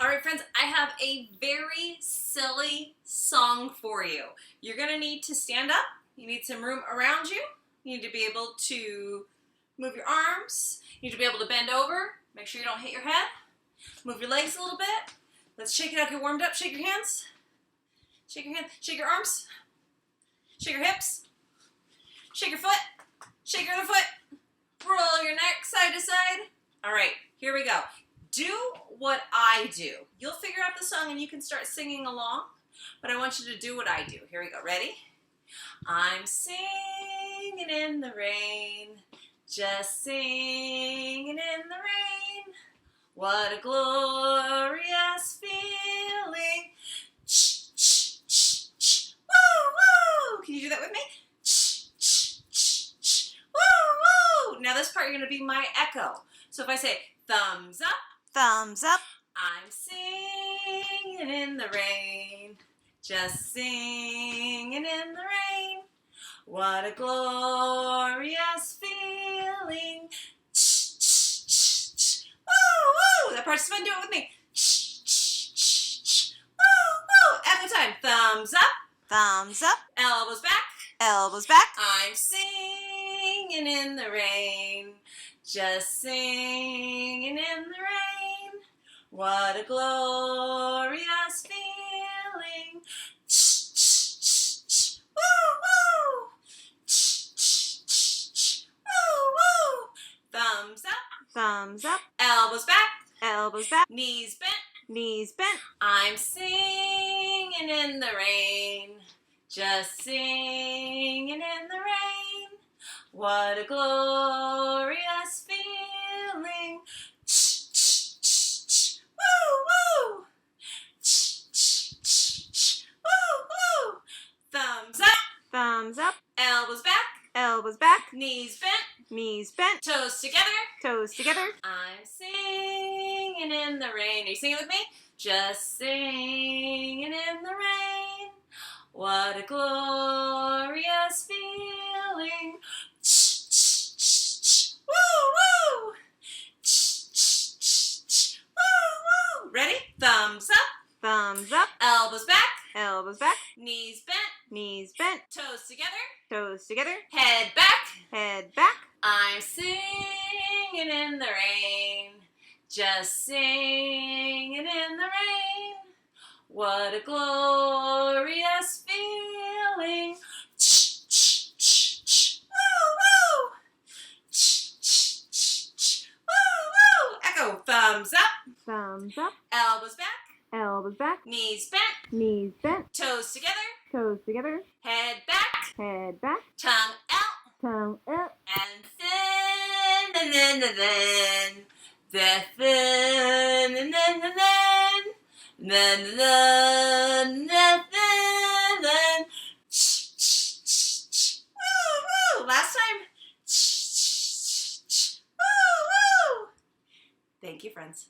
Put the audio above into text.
All right, friends, I have a very silly song for you. You're gonna need to stand up. You need some room around you. You need to be able to move your arms. You need to be able to bend over. Make sure you don't hit your head. Move your legs a little bit. Let's shake it out. Get warmed up. Shake your hands. Shake your hands. Shake your arms. Shake your hips. Shake your foot. Shake your other foot. Roll your neck side to side. All right, here we go. Do what I do. You'll figure out the song and you can start singing along, but I want you to do what I do. Here we go. Ready? I'm singing in the rain, just singing in the rain. What a glorious feeling. Woo, woo. Can you do that with me? Woo, woo. Now this part you're going to be my echo. So if I say thumbs up, thumbs up, I'm singing in the rain, just singing in the rain. What a glorious feeling. Woo, woo. That part's fun. Do it with me. Woo, woo. Every time. Thumbs up. thumbs up, Elbows back. elbows back, I'm singing in the rain, just singing in the rain. What a glorious feeling. Woo, woo. Woo, woo. Thumbs up. thumbs up, Elbows back. elbows back, Knees bent. knees bent. I'm singing in the rain, just singing in the rain. What a glorious feeling. Woo, woo. Woo, woo. Thumbs up. Thumbs up, Elbows back. elbows back, Knees bent. knees bent, Toes together. toes together. I'm singing in the rain. Are you singing with me? Just singing in the rain. What a glorious feeling. Woo, woo. Woo, woo. Ready? Thumbs up. Thumbs up, Elbows back. elbows back, Knees bent. knees bent, Toes together. toes together, Head back. head back. I'm singing in the rain, just singing in the rain. What a glorious feeling. Woo, woo. Woo, woo. Echo. Thumbs up. Thumbs up, Elbows back. elbows back, Knees bent. knees bent, Toes together. toes together, Head back. head back, Tongue out. tongue up. And then, woo, woo. Last time. Woo, woo. Thank you, friends.